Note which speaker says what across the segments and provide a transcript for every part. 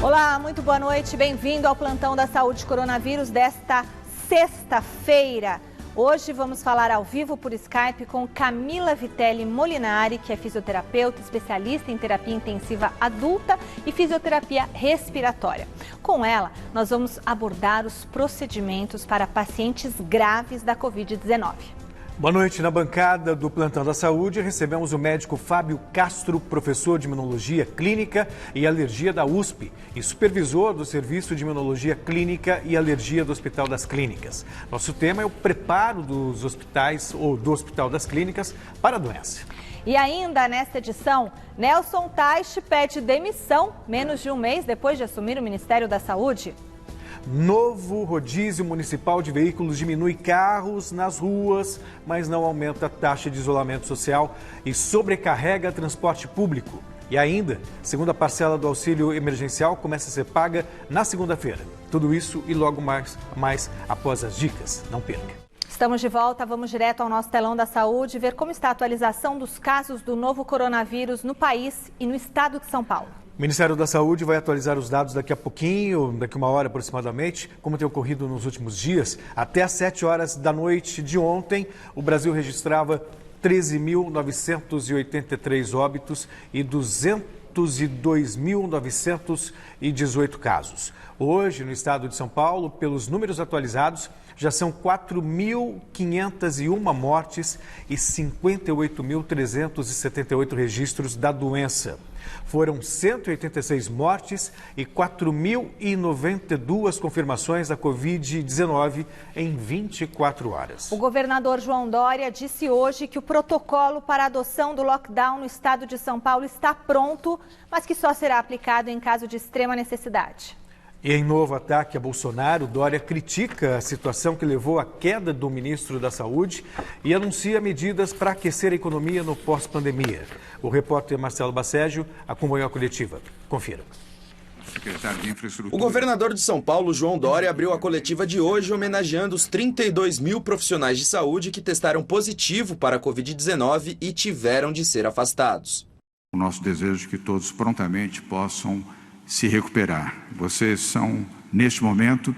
Speaker 1: Olá, muito boa noite. Bem-vindo ao Plantão da Saúde Coronavírus desta sexta-feira. Hoje vamos falar ao vivo por Skype com Camila Vitelli Molinari, que é fisioterapeuta, especialista em terapia intensiva adulta e fisioterapia respiratória. Com ela, nós vamos abordar os procedimentos para pacientes graves da Covid-19.
Speaker 2: Boa noite. Na bancada do Plantão da Saúde, recebemos o médico Fábio Castro, professor de Imunologia Clínica e Alergia da USP e supervisor do Serviço de Imunologia Clínica e Alergia do Hospital das Clínicas. Nosso tema é o preparo dos hospitais ou do Hospital das Clínicas para a doença.
Speaker 1: E ainda nesta edição, Nelson Teich pede demissão menos de um mês depois de assumir o Ministério da Saúde.
Speaker 2: Novo rodízio municipal de veículos diminui carros nas ruas, mas não aumenta a taxa de isolamento social e sobrecarrega transporte público. E ainda, segunda parcela do auxílio emergencial começa a ser paga na segunda-feira. Tudo isso e logo mais após as dicas. Não perca.
Speaker 1: Estamos de volta, vamos direto ao nosso telão da saúde ver como está a atualização dos casos do novo coronavírus no país e no estado de São Paulo.
Speaker 2: O Ministério da Saúde vai atualizar os dados daqui a pouquinho, daqui a uma hora aproximadamente, como tem ocorrido nos últimos dias. Até às 7 horas da noite de ontem, o Brasil registrava 13.983 óbitos e 202.918 casos. Hoje, no estado de São Paulo, pelos números atualizados, já são 4.501 mortes e 58.378 registros da doença. Foram 186 mortes e 4.092 confirmações da Covid-19 em 24 horas.
Speaker 1: O governador João Dória disse hoje que o protocolo para a adoção do lockdown no estado de São Paulo está pronto, mas que só será aplicado em caso de extrema necessidade.
Speaker 2: E em novo ataque a Bolsonaro, Dória critica a situação que levou à queda do ministro da Saúde e anuncia medidas para aquecer a economia no pós-pandemia. O repórter Marcelo Basségio acompanhou a coletiva. Confira.
Speaker 3: O governador de São Paulo, João Dória, abriu a coletiva de hoje homenageando os 32 mil profissionais de saúde que testaram positivo para a Covid-19 e tiveram de ser afastados.
Speaker 4: O nosso desejo é que todos prontamente possam se recuperar. Vocês são, neste momento,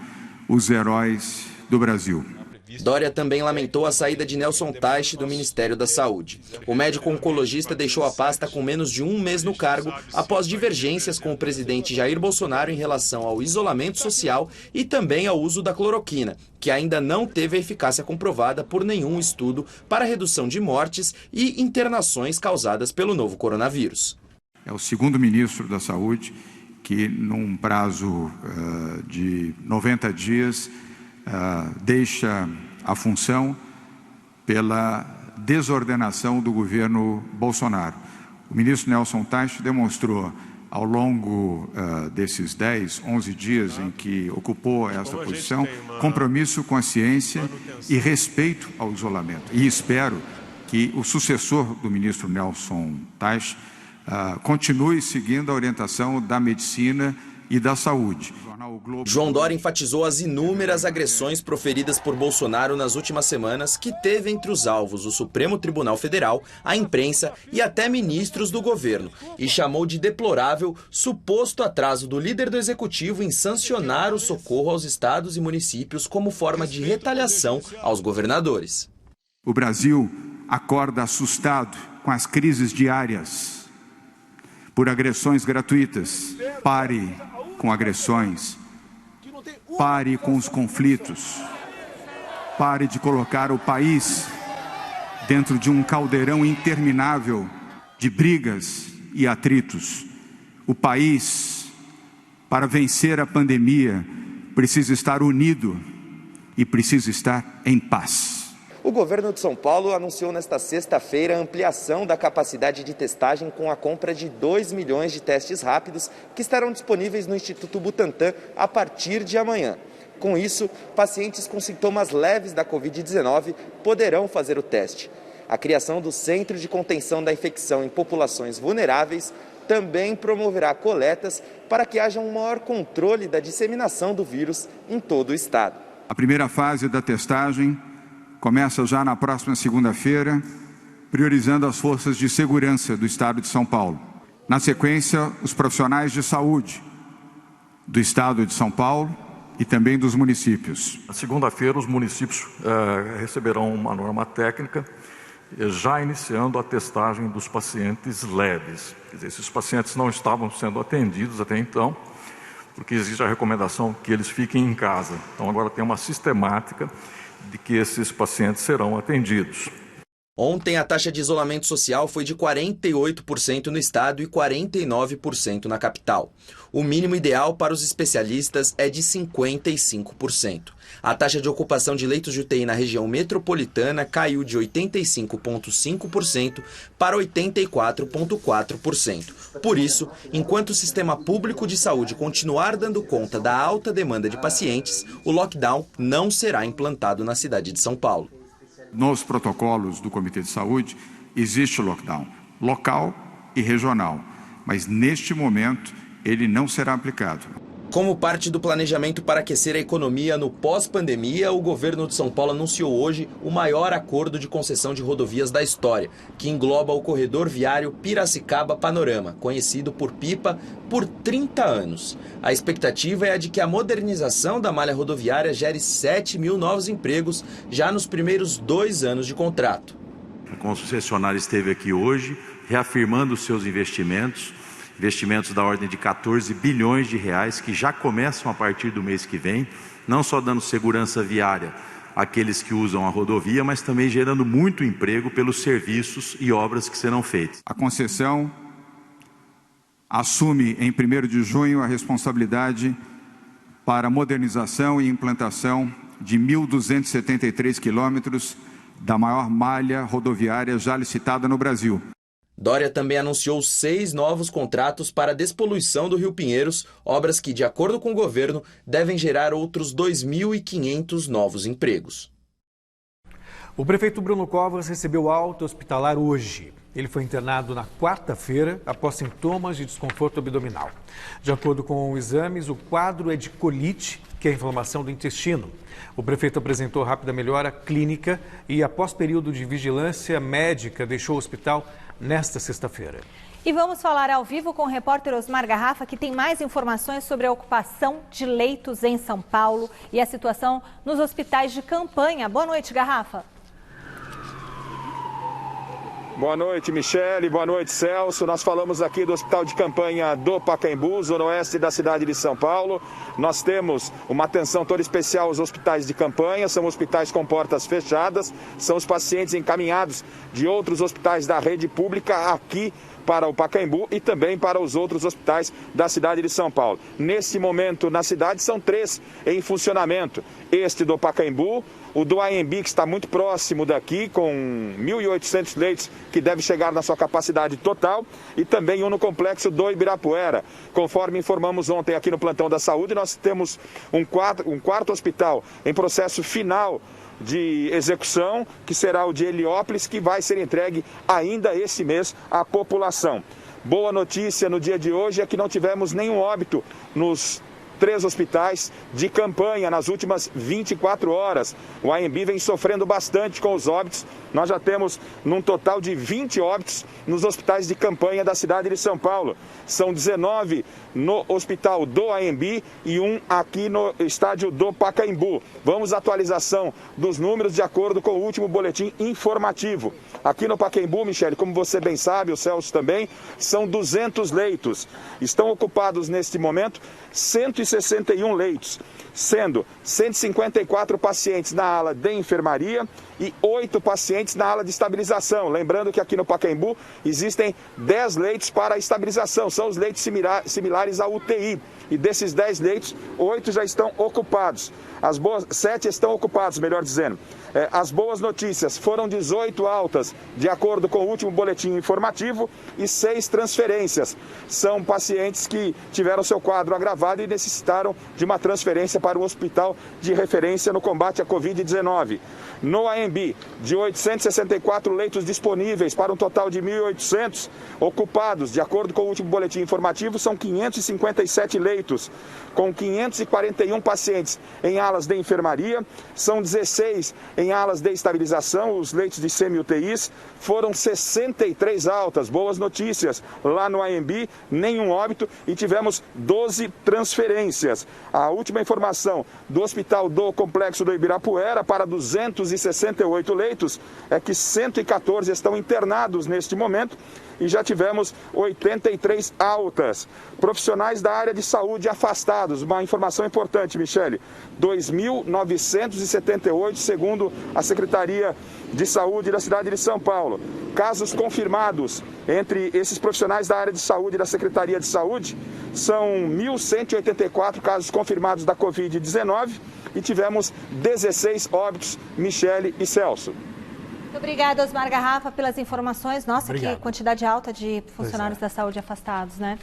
Speaker 4: os heróis do Brasil.
Speaker 3: Dória também lamentou a saída de Nelson Teich do Ministério da Saúde. O médico oncologista deixou a pasta com menos de um mês no cargo após divergências com o presidente Jair Bolsonaro em relação ao isolamento social e também ao uso da cloroquina, que ainda não teve a eficácia comprovada por nenhum estudo para redução de mortes e internações causadas pelo novo coronavírus.
Speaker 4: É o segundo ministro da Saúde que, num prazo de 90 dias, deixa a função pela desordenação do governo Bolsonaro. O ministro Nelson Teich demonstrou, ao longo desses 10, 11 dias em que ocupou essa posição, compromisso com a ciência e respeito ao isolamento. E espero que o sucessor do ministro Nelson Teich continue seguindo a orientação da medicina e da saúde.
Speaker 3: João Dória enfatizou as inúmeras agressões proferidas por Bolsonaro nas últimas semanas, que teve entre os alvos o Supremo Tribunal Federal, a imprensa e até ministros do governo, e chamou de deplorável suposto atraso do líder do executivo em sancionar o socorro aos estados e municípios como forma de retaliação aos governadores.
Speaker 4: O Brasil acorda assustado com as crises diárias por agressões gratuitas. Pare com agressões, pare com os conflitos, pare de colocar o país dentro de um caldeirão interminável de brigas e atritos. O país, para vencer a pandemia, precisa estar unido e precisa estar em paz.
Speaker 3: O governo de São Paulo anunciou nesta sexta-feira a ampliação da capacidade de testagem com a compra de 2 milhões de testes rápidos que estarão disponíveis no Instituto Butantan a partir de amanhã. Com isso, pacientes com sintomas leves da Covid-19 poderão fazer o teste. A criação do Centro de Contenção da Infecção em Populações Vulneráveis também promoverá coletas para que haja um maior controle da disseminação do vírus em todo o estado.
Speaker 4: A primeira fase da testagem começa já na próxima segunda-feira, priorizando as forças de segurança do estado de São Paulo. Na sequência, os profissionais de saúde, do Estado de São Paulo e também dos municípios.
Speaker 5: Na segunda-feira, os municípios receberão uma norma técnica, já iniciando a testagem dos pacientes leves. Quer dizer, esses pacientes não estavam sendo atendidos até então, porque existe a recomendação que eles fiquem em casa. Então agora tem uma sistemática de que esses pacientes serão atendidos.
Speaker 3: Ontem, a taxa de isolamento social foi de 48% no estado e 49% na capital. O mínimo ideal para os especialistas é de 55%. A taxa de ocupação de leitos de UTI na região metropolitana caiu de 85,5% para 84,4%. Por isso, enquanto o sistema público de saúde continuar dando conta da alta demanda de pacientes, o lockdown não será implantado na cidade de São Paulo.
Speaker 4: Nos protocolos do Comitê de Saúde existe o lockdown local e regional, mas neste momento ele não será aplicado.
Speaker 3: Como parte do planejamento para aquecer a economia no pós-pandemia, o governo de São Paulo anunciou hoje o maior acordo de concessão de rodovias da história, que engloba o corredor viário Piracicaba-Panorama, conhecido por PIPA, por 30 anos. A expectativa é a de que a modernização da malha rodoviária gere 7 mil novos empregos já nos primeiros 2 anos de contrato.
Speaker 6: A concessionária esteve aqui hoje, reafirmando os seus investimentos da ordem de 14 bilhões de reais, que já começam a partir do mês que vem, não só dando segurança viária àqueles que usam a rodovia, mas também gerando muito emprego pelos serviços e obras que serão feitas.
Speaker 4: A concessão assume em 1º de junho a responsabilidade para a modernização e implantação de 1.273 quilômetros da maior malha rodoviária já licitada no Brasil.
Speaker 3: Dória também anunciou 6 novos contratos para a despoluição do Rio Pinheiros, obras que, de acordo com o governo, devem gerar outros 2.500 novos empregos.
Speaker 2: O prefeito Bruno Covas recebeu alta hospitalar hoje. Ele foi internado na quarta-feira após sintomas de desconforto abdominal. De acordo com exames, o quadro é de colite, que é a inflamação do intestino. O prefeito apresentou rápida melhora clínica e, após período de vigilância médica, deixou o hospital nesta sexta-feira.
Speaker 1: E vamos falar ao vivo com o repórter Osmar Garrafa, que tem mais informações sobre a ocupação de leitos em São Paulo e a situação nos hospitais de campanha. Boa noite, Garrafa.
Speaker 7: Boa noite, Michele. Boa noite, Celso. Nós falamos aqui do Hospital de Campanha do Pacaembu, zona oeste da cidade de São Paulo. Nós temos uma atenção toda especial aos hospitais de campanha. São hospitais com portas fechadas. São os pacientes encaminhados de outros hospitais da rede pública aqui para o Pacaembu e também para os outros hospitais da cidade de São Paulo. Nesse momento, na cidade, são 3 em funcionamento. Este do Pacaembu, o do AMB, que está muito próximo daqui, com 1.800 leitos, que deve chegar na sua capacidade total, e também um no complexo do Ibirapuera. Conforme informamos ontem aqui no Plantão da Saúde, nós temos um quarto hospital em processo final de execução, que será o de Heliópolis, que vai ser entregue ainda esse mês à população. Boa notícia no dia de hoje é que não tivemos nenhum óbito nos 3 hospitais de campanha nas últimas 24 horas. O AMB vem sofrendo bastante com os óbitos. Nós já temos num total de 20 óbitos nos hospitais de campanha da cidade de São Paulo. São 19 no hospital do AMB e 1 aqui no estádio do Pacaembu. Vamos à atualização dos números de acordo com o último boletim informativo. Aqui no Pacaembu, Michele, como você bem sabe, o Celso também, são 200 leitos. Estão ocupados neste momento 161 leitos, sendo 154 pacientes na ala de enfermaria e 8 pacientes na ala de estabilização. Lembrando que aqui no Pacaembu existem 10 leitos para a estabilização, são os leitos similares à UTI. E desses 10 leitos, 8 já estão ocupados. 7 estão ocupados, melhor dizendo. As boas notícias, foram 18 altas, de acordo com o último boletim informativo, e 6 transferências. São pacientes que tiveram seu quadro agravado e necessitaram de uma transferência para o hospital de referência no combate à Covid-19. No AMB, AMB, de 864 leitos disponíveis para um total de 1.800 ocupados. De acordo com o último boletim informativo, são 557 leitos, com 541 pacientes em alas de enfermaria, são 16 em alas de estabilização, os leitos de semi-UTIs, foram 63 altas, boas notícias, lá no AMB, nenhum óbito e tivemos 12 transferências. A última informação do Hospital do Complexo do Ibirapuera para 268 leitos é que 114 estão internados neste momento e já tivemos 83 altas. Profissionais da área de saúde afastados, uma informação importante, Michele, 2.978, segundo a Secretaria de Saúde da cidade de São Paulo. Casos confirmados entre esses profissionais da área de saúde da Secretaria de Saúde são 1.184 casos confirmados da Covid-19 e tivemos 16 óbitos, Michele e Celso.
Speaker 1: Muito obrigada, Osmar Garrafa, pelas informações. Nossa,
Speaker 2: Obrigado.
Speaker 1: Que quantidade alta de funcionários da saúde afastados, né?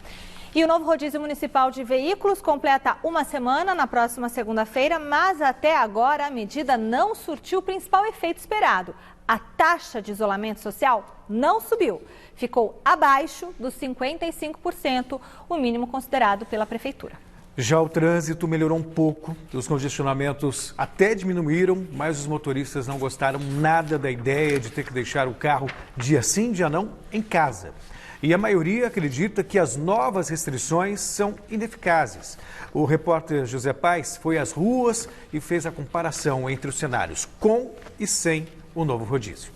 Speaker 1: E o novo rodízio municipal de veículos completa uma semana na próxima segunda-feira, mas até agora a medida não surtiu o principal efeito esperado. A taxa de isolamento social não subiu. Ficou abaixo dos 55%, o mínimo considerado pela Prefeitura.
Speaker 2: Já o trânsito melhorou um pouco, os congestionamentos até diminuíram, mas os motoristas não gostaram nada da ideia de ter que deixar o carro dia sim, dia não, em casa. E a maioria acredita que as novas restrições são ineficazes. O repórter José Paes foi às ruas e fez a comparação entre os cenários com e sem o novo rodízio.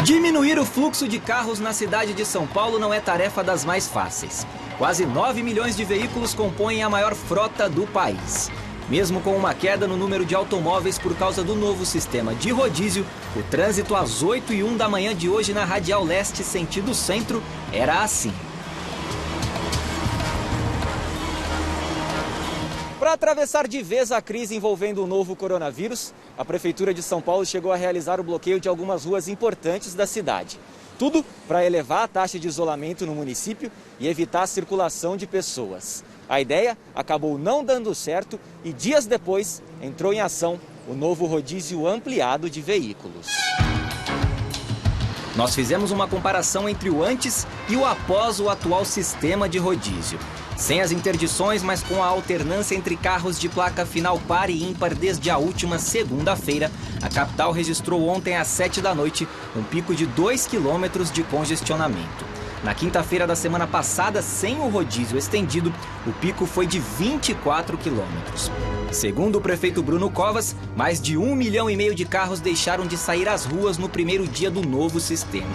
Speaker 8: Diminuir o fluxo de carros na cidade de São Paulo não é tarefa das mais fáceis. Quase 9 milhões de veículos compõem a maior frota do país. Mesmo com uma queda no número de automóveis por causa do novo sistema de rodízio, o trânsito às 8h01 da manhã de hoje na Radial Leste, sentido centro, era assim. Para atravessar de vez a crise envolvendo o novo coronavírus, a Prefeitura de São Paulo chegou a realizar o bloqueio de algumas ruas importantes da cidade. Tudo para elevar a taxa de isolamento no município e evitar a circulação de pessoas. A ideia acabou não dando certo e dias depois entrou em ação o novo rodízio ampliado de veículos. Nós fizemos uma comparação entre o antes e o após o atual sistema de rodízio. Sem as interdições, mas com a alternância entre carros de placa final par e ímpar desde a última segunda-feira, a capital registrou ontem às 7 da noite um pico de 2 quilômetros de congestionamento. Na quinta-feira da semana passada, sem o rodízio estendido, o pico foi de 24 quilômetros. Segundo o prefeito Bruno Covas, mais de 1,5 milhão de carros deixaram de sair às ruas no primeiro dia do novo sistema.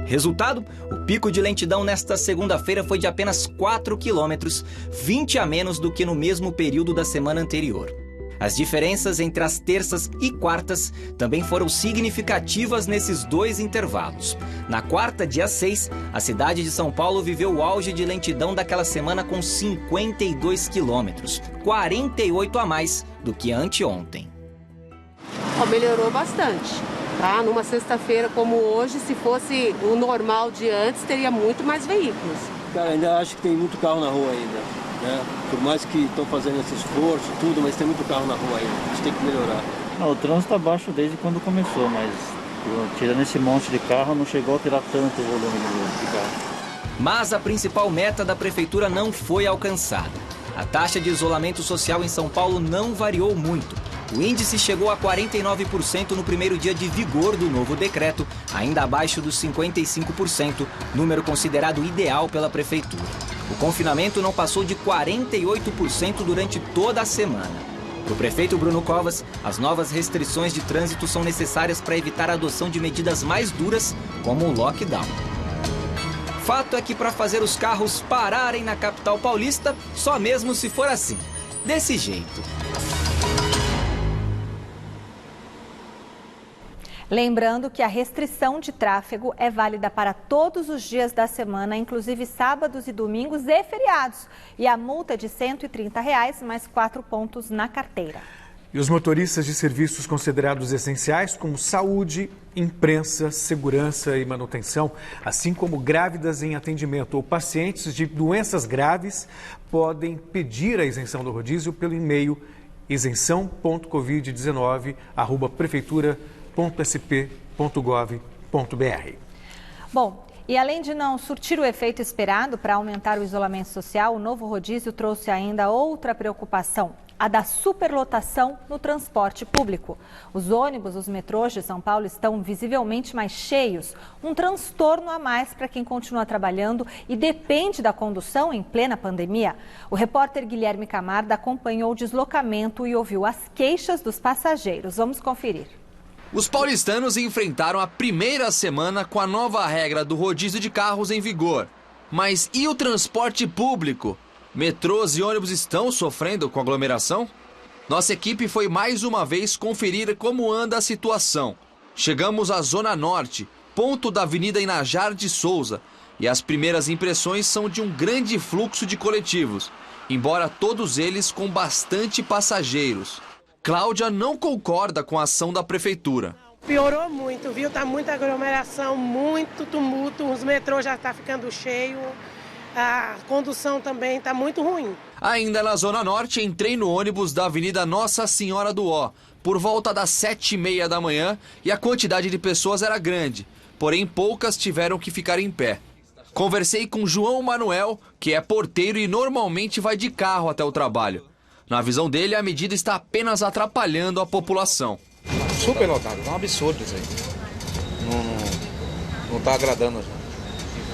Speaker 8: Resultado, o pico de lentidão nesta segunda-feira foi de apenas 4 quilômetros, 20 a menos do que no mesmo período da semana anterior. As diferenças entre as terças e quartas também foram significativas nesses dois intervalos. Na quarta, dia 6, a cidade de São Paulo viveu o auge de lentidão daquela semana com 52 quilômetros, 48 a mais do que anteontem.
Speaker 9: Melhorou bastante. Tá? Numa sexta-feira como hoje, se fosse o normal de antes, teria muito mais veículos.
Speaker 10: Cara, ainda acho que tem muito carro na rua ainda, né? Por mais que estão fazendo esse esforço, tudo, mas tem muito carro na rua ainda. A gente tem que melhorar.
Speaker 11: Não, o trânsito está baixo desde quando começou, mas tirando esse monte de carro, não chegou a alterar tanto o volume de carro.
Speaker 8: Mas a principal meta da prefeitura não foi alcançada. A taxa de isolamento social em São Paulo não variou muito. O índice chegou a 49% no primeiro dia de vigor do novo decreto, ainda abaixo dos 55%, número considerado ideal pela prefeitura. O confinamento não passou de 48% durante toda a semana. Para o prefeito Bruno Covas, as novas restrições de trânsito são necessárias para evitar a adoção de medidas mais duras, como o lockdown. Fato é que para fazer os carros pararem na capital paulista, só mesmo se for assim, desse jeito.
Speaker 1: Lembrando que a restrição de tráfego é válida para todos os dias da semana, inclusive sábados e domingos e feriados. E a multa é de R$ 130, mais 4 pontos na carteira.
Speaker 2: E os motoristas de serviços considerados essenciais, como saúde, imprensa, segurança e manutenção, assim como grávidas em atendimento ou pacientes de doenças graves, podem pedir a isenção do rodízio pelo e-mail isenção.covid19@prefeitura.sp.gov.br.
Speaker 1: Bom, e além de não surtir o efeito esperado para aumentar o isolamento social, o novo rodízio trouxe ainda outra preocupação, a da superlotação no transporte público. Os ônibus, os metrôs de São Paulo estão visivelmente mais cheios, um transtorno a mais para quem continua trabalhando e depende da condução em plena pandemia. O repórter Guilherme Camarda acompanhou o deslocamento e ouviu as queixas dos passageiros. Vamos conferir.
Speaker 12: Os paulistanos enfrentaram a primeira semana com a nova regra do rodízio de carros em vigor. Mas e o transporte público? Metrôs e ônibus estão sofrendo com aglomeração? Nossa equipe foi mais uma vez conferir como anda a situação. Chegamos à Zona Norte, ponto da Avenida Inajar de Souza, e as primeiras impressões são de um grande fluxo de coletivos, embora todos eles com bastante passageiros. Cláudia não concorda com a ação da prefeitura.
Speaker 13: Piorou muito, viu? Tá muita aglomeração, muito tumulto, os metrôs já tá ficando cheio, a condução também tá muito ruim.
Speaker 12: Ainda na Zona Norte, entrei no ônibus da Avenida Nossa Senhora do Ó, por volta das 7h30 da manhã, e a quantidade de pessoas era grande, porém poucas tiveram que ficar em pé. Conversei com João Manuel, que é porteiro e normalmente vai de carro até o trabalho. Na visão dele, a medida está apenas atrapalhando a população.
Speaker 14: Super lotado, é um absurdo isso aí. Não está agradando.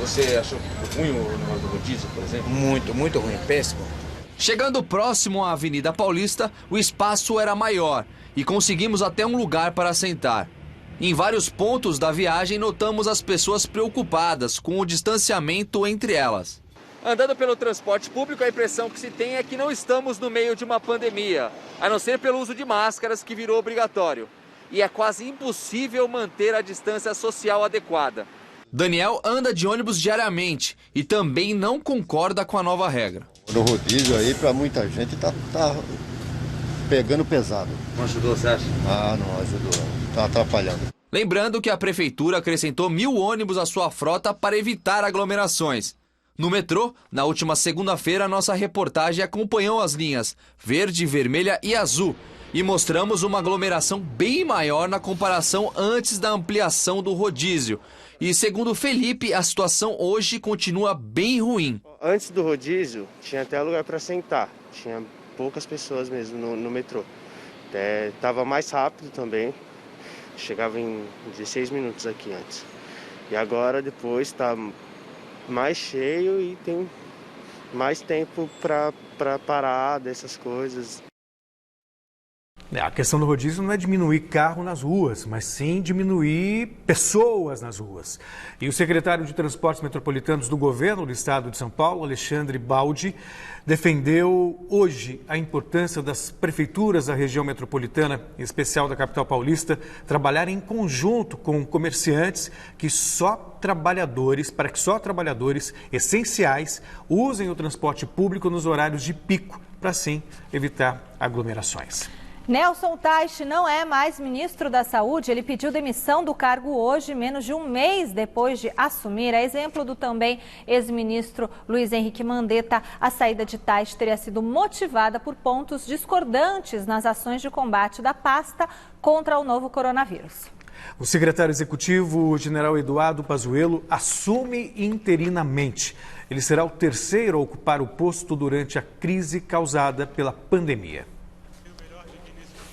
Speaker 14: Você achou ruim o negócio do rodízio, por exemplo? Muito ruim, péssimo.
Speaker 12: Chegando próximo à Avenida Paulista, o espaço era maior e conseguimos até um lugar para sentar. Em vários pontos da viagem, notamos as pessoas preocupadas com o distanciamento entre elas.
Speaker 15: Andando pelo transporte público, a impressão que se tem é que não estamos no meio de uma pandemia, a não ser pelo uso de máscaras, que virou obrigatório. E é quase impossível manter a distância social adequada.
Speaker 12: Daniel anda de ônibus diariamente e também não concorda com a nova regra.
Speaker 16: No rodízio aí, para muita gente, tá pegando pesado.
Speaker 14: Não ajudou, você acha?
Speaker 16: Ah, não ajudou. Tá atrapalhando.
Speaker 12: Lembrando que a prefeitura acrescentou 1.000 ônibus à sua frota para evitar aglomerações. No metrô, na última segunda-feira, nossa reportagem acompanhou as linhas verde, vermelha e azul e mostramos uma aglomeração bem maior na comparação antes da ampliação do rodízio. E segundo Felipe, a situação hoje continua bem ruim.
Speaker 17: Antes do rodízio, tinha até lugar para sentar, tinha poucas pessoas mesmo no metrô. Estava mais rápido também, chegava em 16 minutos aqui antes. E agora, depois, está mais cheio e tem mais tempo para parar dessas coisas.
Speaker 2: A questão do rodízio não é diminuir carro nas ruas, mas sim diminuir pessoas nas ruas. E o secretário de Transportes Metropolitanos do Governo do Estado de São Paulo, Alexandre Baldi, defendeu hoje a importância das prefeituras da região metropolitana, em especial da capital paulista, trabalharem em conjunto com comerciantes para que só trabalhadores essenciais usem o transporte público nos horários de pico, para assim evitar aglomerações.
Speaker 1: Nelson Teich não é mais ministro da Saúde. Ele pediu demissão do cargo hoje, menos de um mês depois de assumir. A exemplo do também ex-ministro Luiz Henrique Mandetta, a saída de Teich teria sido motivada por pontos discordantes nas ações de combate da pasta contra o novo coronavírus.
Speaker 2: O secretário executivo, o general Eduardo Pazuello, assume interinamente. Ele será o terceiro a ocupar o posto durante a crise causada pela pandemia.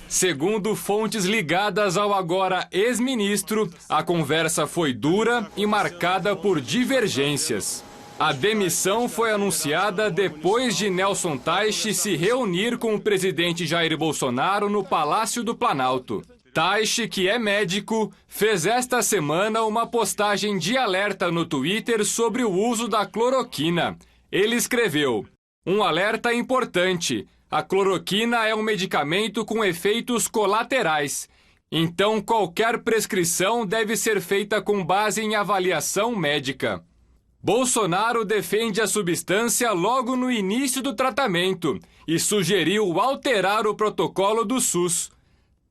Speaker 18: Segundo fontes ligadas ao agora ex-ministro, a conversa foi dura e marcada por divergências. A demissão foi anunciada depois de Nelson Teich se reunir com o presidente Jair Bolsonaro no Palácio do Planalto. Teich, que é médico, fez esta semana uma postagem de alerta no Twitter sobre o uso da cloroquina. Ele escreveu: "Um alerta importante. A cloroquina é um medicamento com efeitos colaterais. Então, qualquer prescrição deve ser feita com base em avaliação médica." Bolsonaro defende a substância logo no início do tratamento e sugeriu alterar o protocolo do SUS.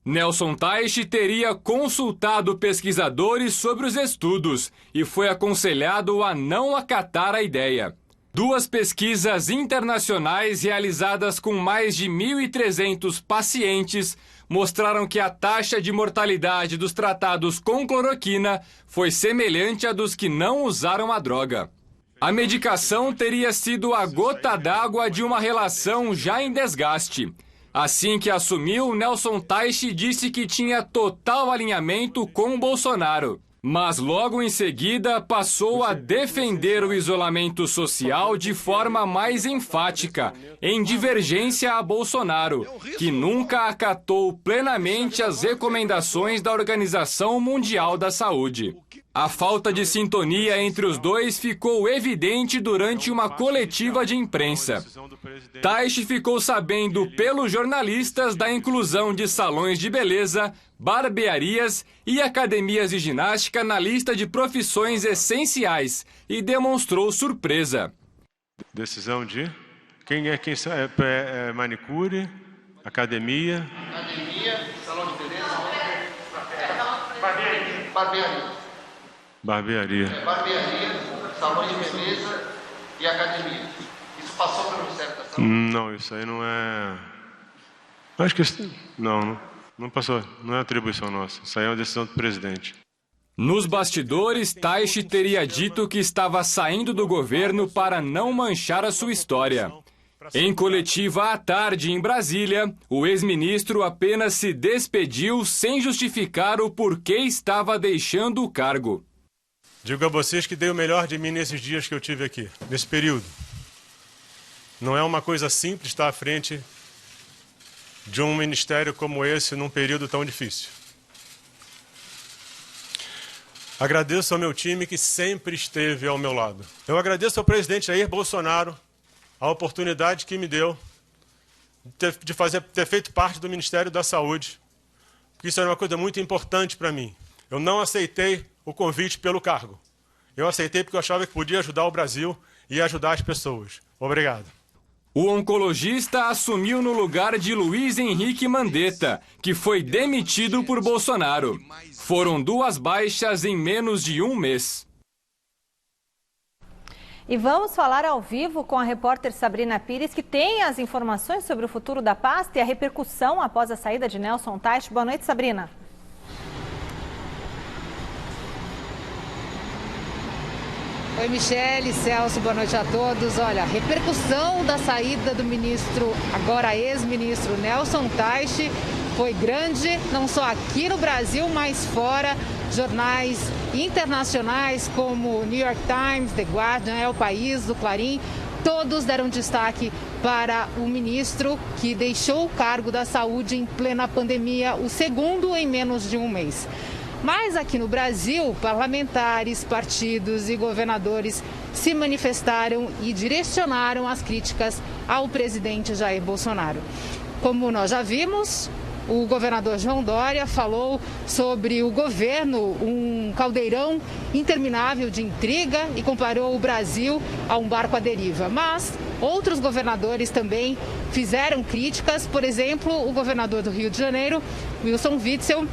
Speaker 18: Nelson Teich teria consultado pesquisadores sobre os estudos e foi aconselhado a não acatar a ideia. Duas pesquisas internacionais realizadas com mais de 1.300 pacientes mostraram que a taxa de mortalidade dos tratados com cloroquina foi semelhante à dos que não usaram a droga. A medicação teria sido a gota d'água de uma relação já em desgaste. Assim que assumiu, Nelson Teich disse que tinha total alinhamento com Bolsonaro. Mas logo em seguida passou a defender o isolamento social de forma mais enfática, em divergência a Bolsonaro, que nunca acatou plenamente as recomendações da Organização Mundial da Saúde. A falta de sintonia entre os dois ficou evidente durante uma coletiva de imprensa. Teich ficou sabendo pelos jornalistas da inclusão de salões de beleza, barbearias e academias de ginástica na lista de profissões essenciais e demonstrou surpresa.
Speaker 19: Decisão de quem é manicure, academia, salão de beleza, barbearia, salão de beleza e academia. Isso passou pelo Ministério da Saúde? Não, isso aí não é. Acho que não passou, não é atribuição nossa. Isso aí é uma decisão do presidente.
Speaker 18: Nos bastidores, Teich teria dito que estava saindo do governo para não manchar a sua história. Em coletiva à tarde em Brasília, o ex-ministro apenas se despediu sem justificar o porquê estava deixando o cargo.
Speaker 19: Digo a vocês que dei o melhor de mim nesses dias que eu tive aqui, nesse período. Não é uma coisa simples estar à frente de um ministério como esse num período tão difícil. Agradeço ao meu time que sempre esteve ao meu lado. Eu agradeço ao presidente Jair Bolsonaro a oportunidade que me deu de ter feito parte do Ministério da Saúde, porque isso era uma coisa muito importante para mim. Eu não aceitei o convite pelo cargo. Eu aceitei porque eu achava que podia ajudar o Brasil e ajudar as pessoas. Obrigado.
Speaker 18: O oncologista assumiu no lugar de Luiz Henrique Mandetta, que foi demitido por Bolsonaro. Foram 2 baixas em menos de um mês.
Speaker 1: E vamos falar ao vivo com a repórter Sabrina Pires, que tem as informações sobre o futuro da pasta e a repercussão após a saída de Nelson Teich. Boa noite, Sabrina.
Speaker 20: Oi, Michele, Celso, boa noite a todos. Olha, a repercussão da saída do ministro, agora ex-ministro Nelson Teich, foi grande, não só aqui no Brasil, mas fora. Jornais internacionais como o New York Times, The Guardian, O País, o Clarim, todos deram destaque para o ministro que deixou o cargo da saúde em plena pandemia, o segundo em menos de um mês. Mas aqui no Brasil, parlamentares, partidos e governadores se manifestaram e direcionaram as críticas ao presidente Jair Bolsonaro. Como nós já vimos, o governador João Dória falou sobre o governo, um caldeirão interminável de intriga, e comparou o Brasil a um barco à deriva. Mas outros governadores também fizeram críticas. Por exemplo, o governador do Rio de Janeiro, Wilson Witzel,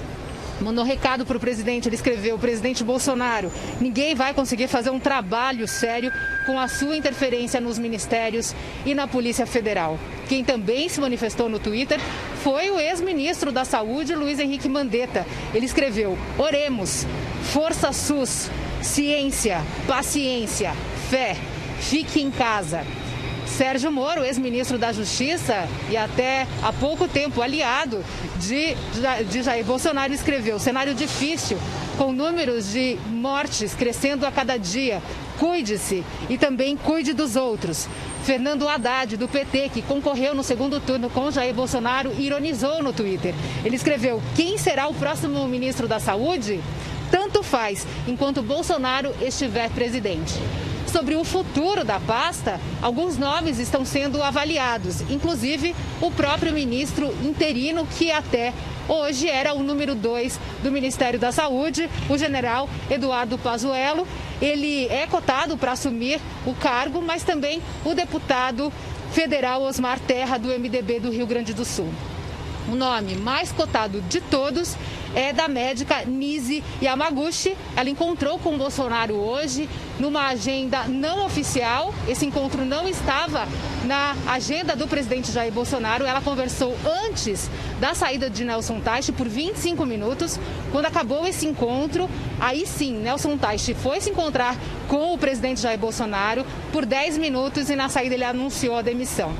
Speaker 20: mandou recado para o presidente. Ele escreveu: presidente Bolsonaro, ninguém vai conseguir fazer um trabalho sério com a sua interferência nos ministérios e na Polícia Federal. Quem também se manifestou no Twitter foi o ex-ministro da Saúde, Luiz Henrique Mandetta. Ele escreveu: oremos, força SUS, ciência, paciência, fé, fique em casa. Sérgio Moro, ex-ministro da Justiça e até há pouco tempo aliado de Jair Bolsonaro, escreveu: cenário difícil, com números de mortes crescendo a cada dia. Cuide-se e também cuide dos outros. Fernando Haddad, do PT, que concorreu no segundo turno com Jair Bolsonaro, ironizou no Twitter. Ele escreveu: quem será o próximo ministro da Saúde? Tanto faz, enquanto Bolsonaro estiver presidente. Sobre o futuro da pasta, alguns nomes estão sendo avaliados, inclusive o próprio ministro interino, que até hoje era o número 2 do Ministério da Saúde, o general Eduardo Pazuello. Ele é cotado para assumir o cargo, mas também o deputado federal Osmar Terra, do MDB do Rio Grande do Sul. O nome mais cotado de todos é da médica Nise Yamaguchi. Ela encontrou com o Bolsonaro hoje numa agenda não oficial. Esse encontro não estava na agenda do presidente Jair Bolsonaro. Ela conversou antes da saída de Nelson Teich por 25 minutos. Quando acabou esse encontro, aí sim, Nelson Teich foi se encontrar com o presidente Jair Bolsonaro por 10 minutos e na saída ele anunciou a demissão.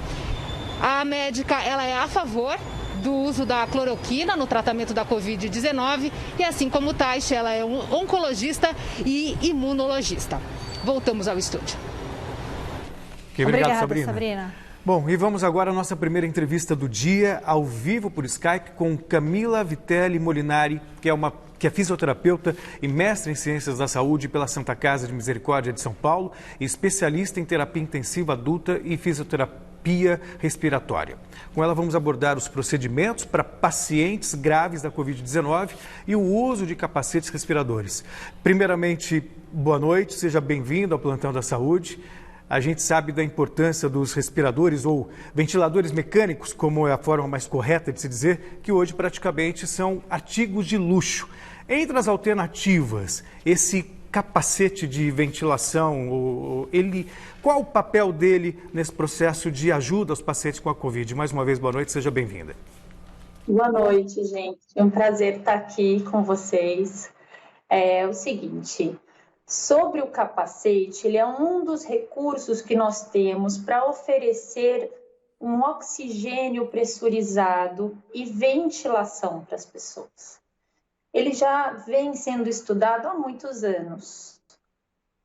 Speaker 20: A médica, ela é a favor do uso da cloroquina no tratamento da Covid-19 e assim como o Teich, ela é um oncologista e imunologista. Voltamos ao estúdio.
Speaker 2: Obrigada, Sabrina. Bom, e vamos agora à nossa primeira entrevista do dia, ao vivo por Skype, com Camila Vitelli Molinari, que é fisioterapeuta e mestre em Ciências da Saúde pela Santa Casa de Misericórdia de São Paulo, e especialista em terapia intensiva adulta e fisioterapia respiratória. Com ela vamos abordar os procedimentos para pacientes graves da Covid-19 e o uso de capacetes respiradores. Primeiramente, boa noite, seja bem-vindo ao Plantão da Saúde. A gente sabe da importância dos respiradores ou ventiladores mecânicos, como é a forma mais correta de se dizer, que hoje praticamente são artigos de luxo. Entre as alternativas, esse capacete de ventilação, qual o papel dele nesse processo de ajuda aos pacientes com a Covid? Mais uma vez, boa noite, seja bem-vinda.
Speaker 21: Boa noite, gente. É um prazer estar aqui com vocês. É o seguinte, sobre o capacete, ele é um dos recursos que nós temos para oferecer um oxigênio pressurizado e ventilação para as pessoas. Ele já vem sendo estudado há muitos anos.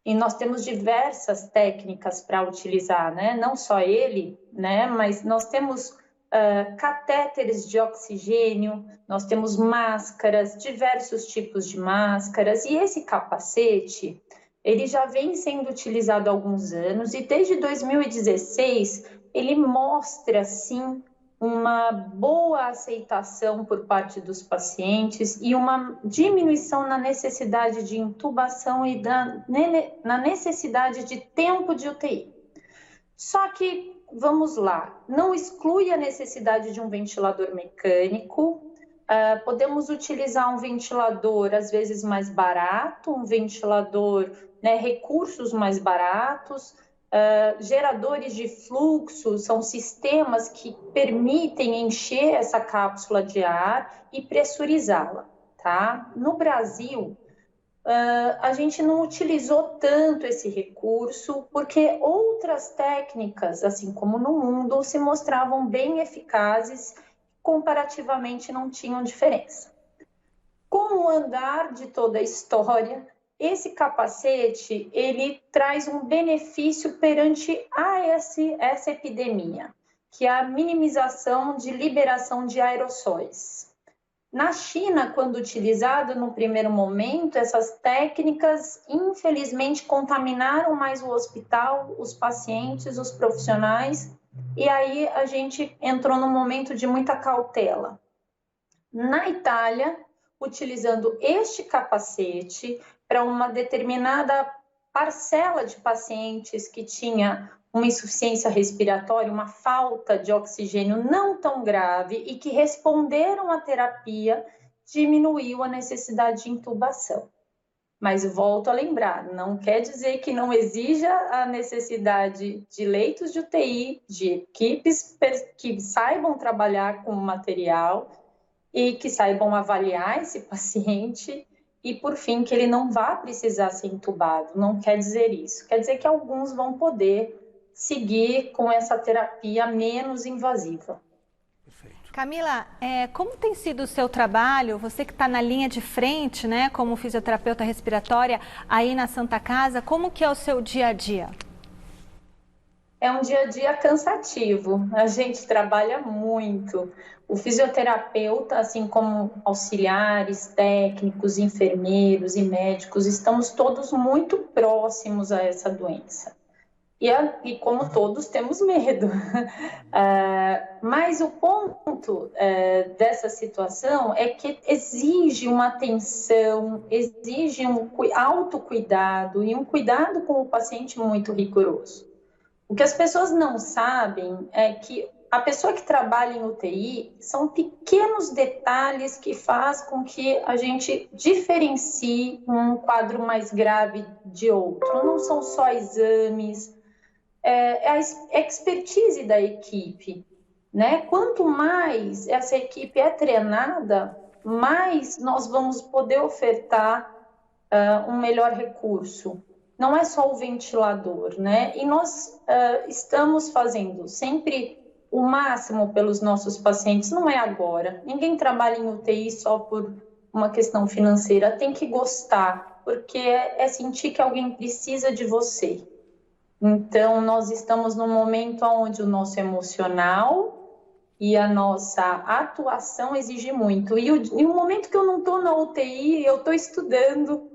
Speaker 21: E nós temos diversas técnicas para utilizar, né? Não só ele, né? Mas nós temos catéteres de oxigênio, nós temos máscaras, diversos tipos de máscaras. E esse capacete, ele já vem sendo utilizado há alguns anos e desde 2016 ele mostra, sim, uma boa aceitação por parte dos pacientes e uma diminuição na necessidade de intubação e na necessidade de tempo de UTI. Só que, vamos lá, não exclui a necessidade de um ventilador mecânico. Podemos utilizar um ventilador, às vezes, mais barato, um ventilador, recursos mais baratos. Geradores de fluxo são sistemas que permitem encher essa cápsula de ar e pressurizá-la, tá? No Brasil, a gente não utilizou tanto esse recurso porque outras técnicas, assim como no mundo, se mostravam bem eficazes, comparativamente não tinham diferença. Com o andar de toda a história, esse capacete, ele traz um benefício perante essa epidemia, que é a minimização de liberação de aerossóis. Na China, quando utilizado no primeiro momento, essas técnicas, infelizmente, contaminaram mais o hospital, os pacientes, os profissionais, e aí a gente entrou num momento de muita cautela. Na Itália, utilizando este capacete, para uma determinada parcela de pacientes que tinha uma insuficiência respiratória, uma falta de oxigênio não tão grave e que responderam à terapia, diminuiu a necessidade de intubação. Mas volto a lembrar, não quer dizer que não exija a necessidade de leitos de UTI, de equipes que saibam trabalhar com o material e que saibam avaliar esse paciente. E, por fim, que ele não vá precisar ser intubado. Não quer dizer isso. Quer dizer que alguns vão poder seguir com essa terapia menos invasiva.
Speaker 1: Camila, como tem sido o seu trabalho? Você que está na linha de frente, né, como fisioterapeuta respiratória aí na Santa Casa, como que é o seu dia a dia?
Speaker 21: É um dia a dia cansativo. A gente trabalha muito. O fisioterapeuta, assim como auxiliares, técnicos, enfermeiros e médicos, estamos todos muito próximos a essa doença. E como todos, temos medo. Mas o ponto dessa situação é que exige uma atenção, exige um autocuidado e um cuidado com o paciente muito rigoroso. O que as pessoas não sabem é que a pessoa que trabalha em UTI, são pequenos detalhes que faz com que a gente diferencie um quadro mais grave de outro. Não são só exames, é a expertise da equipe, né? Quanto mais essa equipe é treinada, mais nós vamos poder ofertar um melhor recurso. Não é só o ventilador, né? E nós estamos fazendo sempre o máximo pelos nossos pacientes, não é agora. Ninguém trabalha em UTI só por uma questão financeira, tem que gostar, porque é sentir que alguém precisa de você. Então, nós estamos num momento onde o nosso emocional e a nossa atuação exige muito. E o momento que eu não estou na UTI, eu estou estudando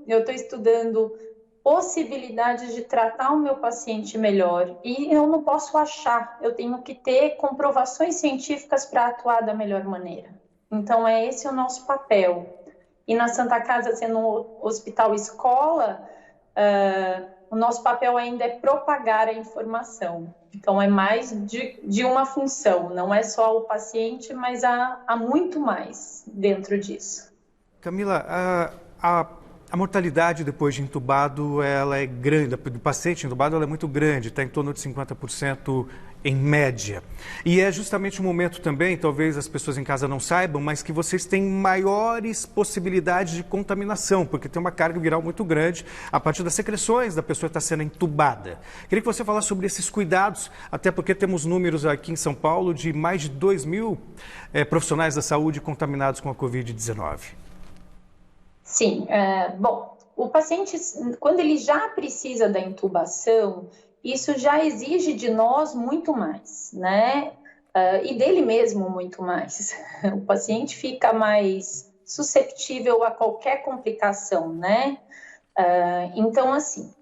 Speaker 21: possibilidades de tratar o meu paciente melhor. E eu não posso achar, eu tenho que ter comprovações científicas para atuar da melhor maneira. Então, esse o nosso papel. E na Santa Casa, sendo um hospital escola, o nosso papel ainda é propagar a informação. Então, é mais de uma função, não é só o paciente, mas há muito mais dentro disso.
Speaker 2: Camila, a mortalidade depois de entubado, ela é grande, do paciente entubado ela é muito grande, está em torno de 50% em média. E é justamente o momento também, talvez as pessoas em casa não saibam, mas que vocês têm maiores possibilidades de contaminação, porque tem uma carga viral muito grande a partir das secreções da pessoa que está sendo entubada. Queria que você falasse sobre esses cuidados, até porque temos números aqui em São Paulo de mais de 2.000 profissionais da saúde contaminados com a Covid-19.
Speaker 21: Sim, bom, o paciente, quando ele já precisa da intubação, isso já exige de nós muito mais, né? E dele mesmo muito mais. O paciente fica mais susceptível a qualquer complicação, né? Então, assim,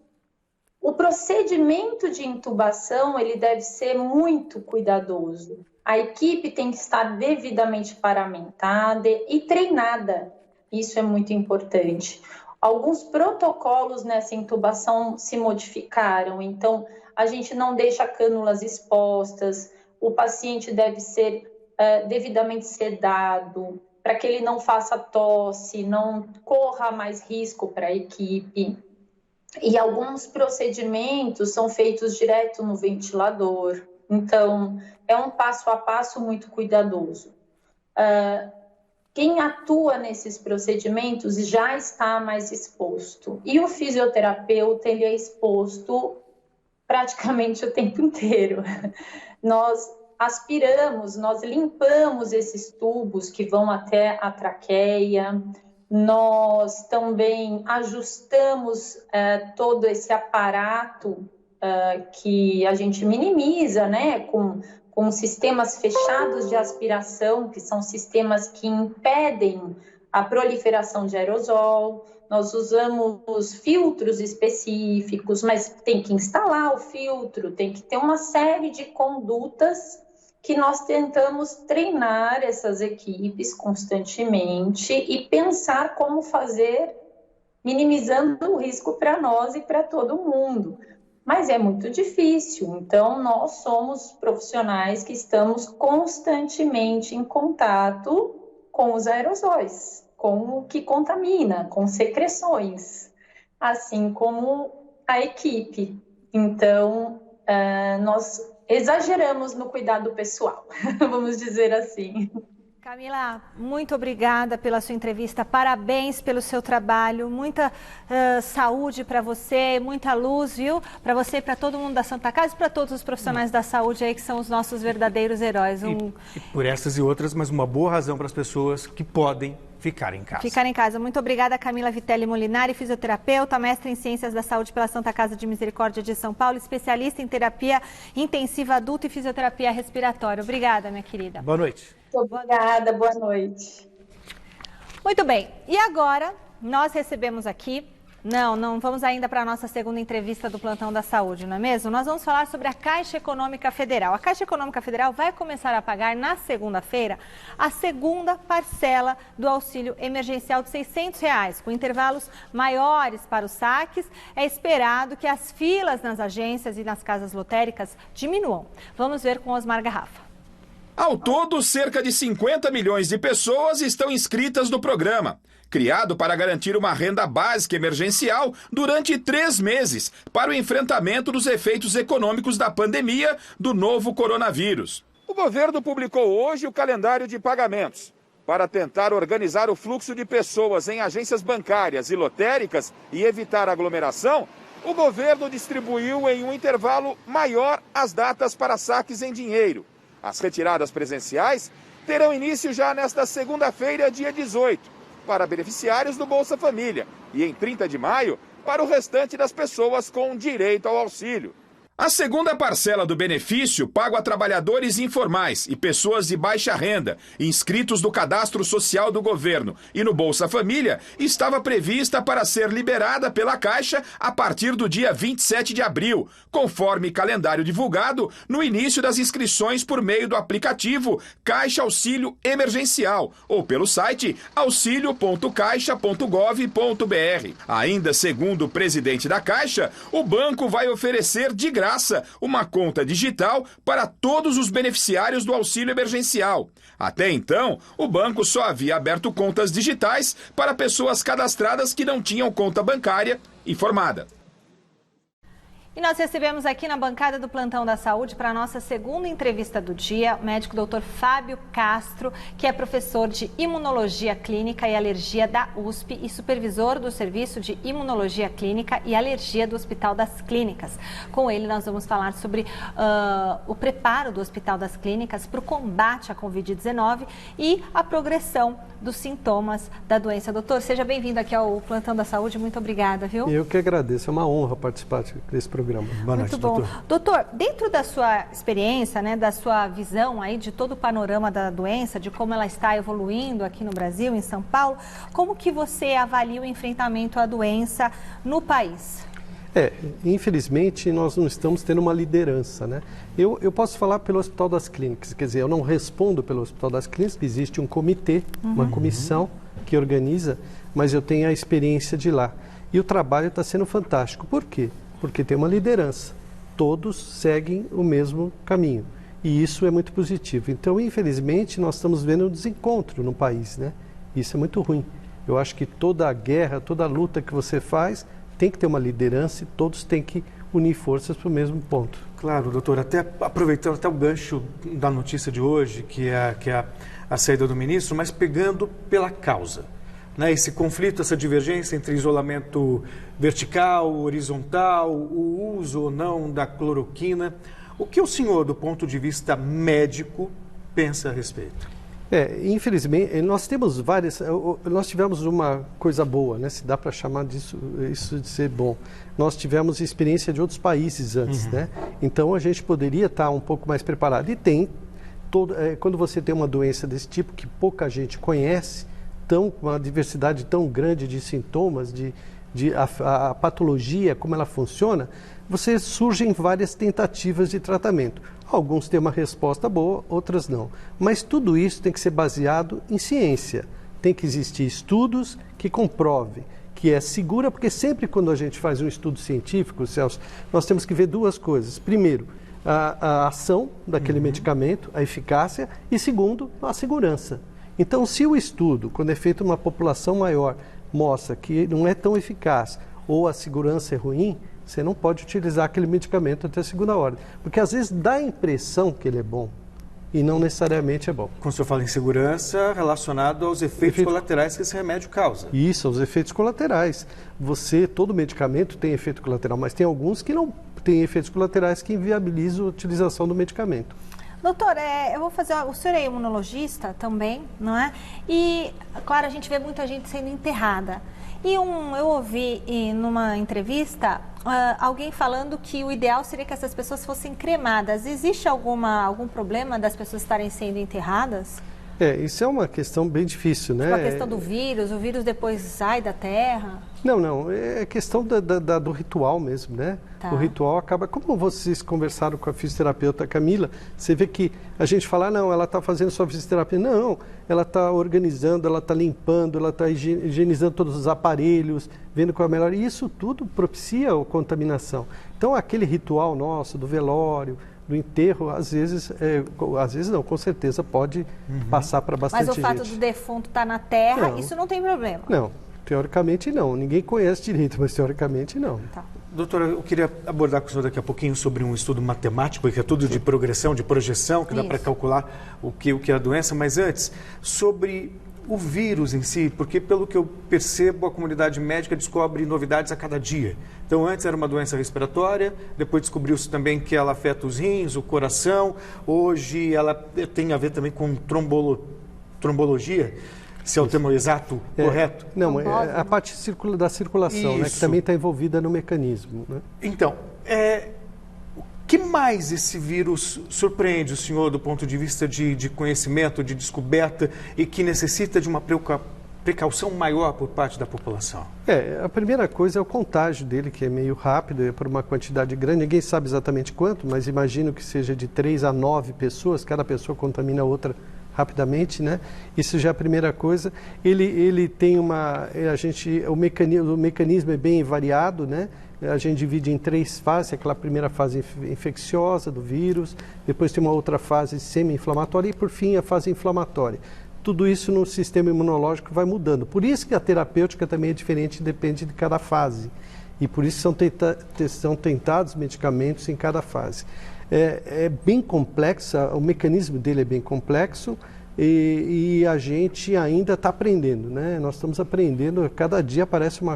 Speaker 21: o procedimento de intubação, ele deve ser muito cuidadoso. A equipe tem que estar devidamente paramentada e treinada. Isso é muito importante. Alguns protocolos nessa intubação se modificaram, então a gente não deixa cânulas expostas, o paciente deve ser devidamente sedado, para que ele não faça tosse, não corra mais risco para a equipe. E alguns procedimentos são feitos direto no ventilador, então é um passo a passo muito cuidadoso. Quem atua nesses procedimentos já está mais exposto. E o fisioterapeuta, ele é exposto praticamente o tempo inteiro. Nós aspiramos, nós limpamos esses tubos que vão até a traqueia, nós também ajustamos todo esse aparato que a gente minimiza, né, com sistemas fechados de aspiração, que são sistemas que impedem a proliferação de aerosol. Nós usamos filtros específicos, mas tem que instalar o filtro, tem que ter uma série de condutas que nós tentamos treinar essas equipes constantemente e pensar como fazer, minimizando o risco para nós e para todo mundo. Mas é muito difícil, então nós somos profissionais que estamos constantemente em contato com os aerosóis, com o que contamina, com secreções, assim como a equipe. Então, nós exageramos no cuidado pessoal, vamos dizer assim.
Speaker 1: Camila, muito obrigada pela sua entrevista, parabéns pelo seu trabalho, muita saúde para você, muita luz, viu? Para você e para todo mundo da Santa Casa e para todos os profissionais da saúde aí que são os nossos verdadeiros heróis. E
Speaker 2: por essas e outras, mas uma boa razão para as pessoas que podem ficar em casa.
Speaker 1: Ficar em casa. Muito obrigada, Camila Vitelli Molinari, fisioterapeuta, mestre em Ciências da Saúde pela Santa Casa de Misericórdia de São Paulo, especialista em terapia intensiva adulta e fisioterapia respiratória. Obrigada, minha querida.
Speaker 2: Boa noite.
Speaker 21: Obrigada, boa noite.
Speaker 1: Muito bem, e agora nós recebemos aqui, não vamos ainda para a nossa segunda entrevista do Plantão da Saúde, não é mesmo? Nós vamos falar sobre a Caixa Econômica Federal. A Caixa Econômica Federal vai começar a pagar na segunda-feira a segunda parcela do auxílio emergencial de R$600, com intervalos maiores para os saques. É esperado que as filas nas agências e nas casas lotéricas diminuam. Vamos ver com Osmar Garrafa.
Speaker 5: Ao todo, cerca de 50 milhões de pessoas estão inscritas no programa, criado para garantir uma renda básica emergencial durante 3 meses para o enfrentamento dos efeitos econômicos da pandemia do novo coronavírus.
Speaker 7: O governo publicou hoje o calendário de pagamentos. Para tentar organizar o fluxo de pessoas em agências bancárias e lotéricas e evitar aglomeração, o governo distribuiu em um intervalo maior as datas para saques em dinheiro. As retiradas presenciais terão início já nesta segunda-feira, dia 18, para beneficiários do Bolsa Família e em 30 de maio para o restante das pessoas com direito ao auxílio.
Speaker 5: A segunda parcela do benefício pago a trabalhadores informais e pessoas de baixa renda, inscritos no Cadastro Social do Governo e no Bolsa Família, estava prevista para ser liberada pela Caixa a partir do dia 27 de abril, conforme calendário divulgado no início das inscrições por meio do aplicativo Caixa Auxílio Emergencial ou pelo site auxilio.caixa.gov.br. Ainda segundo o presidente da Caixa, o banco vai oferecer de graça uma conta digital para todos os beneficiários do auxílio emergencial. Até então, o banco só havia aberto contas digitais para pessoas cadastradas que não tinham conta bancária informada.
Speaker 1: E nós recebemos aqui na bancada do Plantão da Saúde, para a nossa segunda entrevista do dia, o médico Dr. Fábio Castro, que é professor de Imunologia Clínica e Alergia da USP e supervisor do Serviço de Imunologia Clínica e Alergia do Hospital das Clínicas. Com ele, nós vamos falar sobre o preparo do Hospital das Clínicas para o combate à Covid-19 e a progressão dos sintomas da doença. Doutor, seja bem-vindo aqui ao Plantão da Saúde. Muito obrigada, viu?
Speaker 22: Eu que agradeço. É uma honra participar desse programa. Boa noite,
Speaker 1: muito bom. Doutor, dentro da sua experiência, né, da sua visão aí de todo o panorama da doença, de como ela está evoluindo aqui no Brasil, em São Paulo, como que você avalia o enfrentamento à doença no país?
Speaker 22: Infelizmente, nós não estamos tendo uma liderança, né? Eu posso falar pelo Hospital das Clínicas, quer dizer, eu não respondo pelo Hospital das Clínicas, existe um comitê, uma comissão que organiza, mas eu tenho a experiência de lá. E o trabalho está sendo fantástico. Por quê? Porque tem uma liderança. Todos seguem o mesmo caminho. E isso é muito positivo. Então, infelizmente, nós estamos vendo um desencontro no país, né? Isso é muito ruim. Eu acho que toda a guerra, toda a luta que você faz, tem que ter uma liderança e todos têm que unir forças para o mesmo ponto.
Speaker 2: Claro, doutor. Até aproveitando até o gancho da notícia de hoje, que é a saída do ministro, mas pegando pela causa. Né, esse conflito, essa divergência entre isolamento vertical, horizontal, o uso ou não da cloroquina. O que o senhor, do ponto de vista médico, pensa a respeito?
Speaker 22: Infelizmente, nós tivemos uma coisa boa, né? Se dá para chamar isso de ser bom. Nós tivemos experiência de outros países antes, né? Então a gente poderia estar um pouco mais preparado. E quando você tem uma doença desse tipo que pouca gente conhece, uma diversidade tão grande de sintomas, a patologia, como ela funciona, surgem várias tentativas de tratamento. Alguns têm uma resposta boa, outras não. Mas tudo isso tem que ser baseado em ciência. Tem que existir estudos que comprovem que é segura, porque sempre quando a gente faz um estudo científico, Celso, nós temos que ver duas coisas. Primeiro, a ação daquele medicamento, a eficácia, e segundo, a segurança. Então, se o estudo, quando é feito numa população maior, mostra que não é tão eficaz ou a segurança é ruim, você não pode utilizar aquele medicamento até a segunda ordem. Porque às vezes dá a impressão que ele é bom e não necessariamente é bom.
Speaker 2: Quando o senhor fala em segurança, relacionado aos efeitos colaterais que esse remédio causa.
Speaker 22: Isso, aos efeitos colaterais. Todo medicamento tem efeito colateral, mas tem alguns que não têm efeitos colaterais que inviabilizam a utilização do medicamento.
Speaker 1: Doutor, eu vou fazer... O senhor é imunologista também, não é? E, claro, a gente vê muita gente sendo enterrada. E eu ouvi numa entrevista alguém falando que o ideal seria que essas pessoas fossem cremadas. Existe algum problema das pessoas estarem sendo enterradas?
Speaker 22: Isso é uma questão bem difícil, né?
Speaker 1: Tipo a questão do vírus, o vírus depois sai da terra.
Speaker 22: Não, é questão do ritual mesmo, né?
Speaker 1: Tá.
Speaker 22: O ritual acaba, como vocês conversaram com a fisioterapeuta Camila, você vê que a gente fala, não, ela está fazendo só fisioterapia. Não, ela está organizando, ela está limpando, ela está higienizando todos os aparelhos, vendo qual é a melhor. E isso tudo propicia a contaminação. Então, aquele ritual nosso do velório, do enterro, às vezes não, com certeza pode passar para bastante gente.
Speaker 1: Mas o fato do defunto estar na terra, isso não tem problema?
Speaker 22: Não, teoricamente não. Ninguém conhece direito, mas teoricamente não.
Speaker 1: Tá.
Speaker 2: Doutora, eu queria abordar com o senhor daqui a pouquinho sobre um estudo matemático, que é tudo de progressão, de projeção, que dá para calcular o que é a doença, mas antes, sobre o vírus em si, porque pelo que eu percebo, a comunidade médica descobre novidades a cada dia. Então, antes era uma doença respiratória, depois descobriu-se também que ela afeta os rins, o coração, hoje ela tem a ver também com trombologia, se é o termo exato, correto?
Speaker 22: Não, é a parte da circulação, né, que também está envolvida no mecanismo. Né?
Speaker 2: Então, o que mais esse vírus surpreende o senhor do ponto de vista de conhecimento, de descoberta e que necessita de uma precaução maior por parte da população?
Speaker 22: A primeira coisa é o contágio dele, que é meio rápido, é por uma quantidade grande, ninguém sabe exatamente quanto, mas imagino que seja de 3 a 9 pessoas, cada pessoa contamina a outra rapidamente, né? Isso já é a primeira coisa. Ele tem o mecanismo é bem variado, né? A gente divide em 3 fases, aquela primeira fase infecciosa do vírus, depois tem uma outra fase semi-inflamatória e, por fim, a fase inflamatória. Tudo isso no sistema imunológico vai mudando. Por isso que a terapêutica também é diferente, depende de cada fase. E por isso são tentados medicamentos em cada fase. É bem complexa, o mecanismo dele é bem complexo e a gente ainda está aprendendo, né? Nós estamos aprendendo, cada dia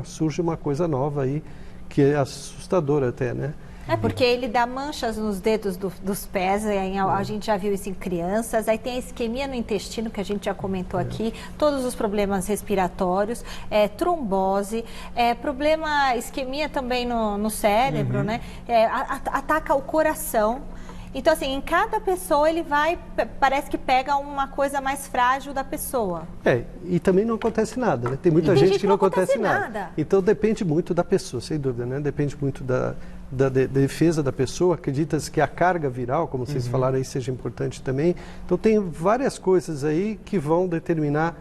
Speaker 22: surge uma coisa nova aí, que é assustadora até, né?
Speaker 1: Porque ele dá manchas nos dedos dos pés, a gente já viu isso em crianças, aí tem a isquemia no intestino, que a gente já comentou aqui, todos os problemas respiratórios, trombose, isquemia também no cérebro, né? Ataca o coração. Então, assim, em cada pessoa parece que pega uma coisa mais frágil da pessoa.
Speaker 22: E também não acontece nada, né? Tem muita gente que não acontece nada. Então, depende muito da pessoa, sem dúvida, né? Depende muito da defesa da pessoa. Acredita-se que a carga viral, como vocês falaram aí, seja importante também. Então, tem várias coisas aí que vão determinar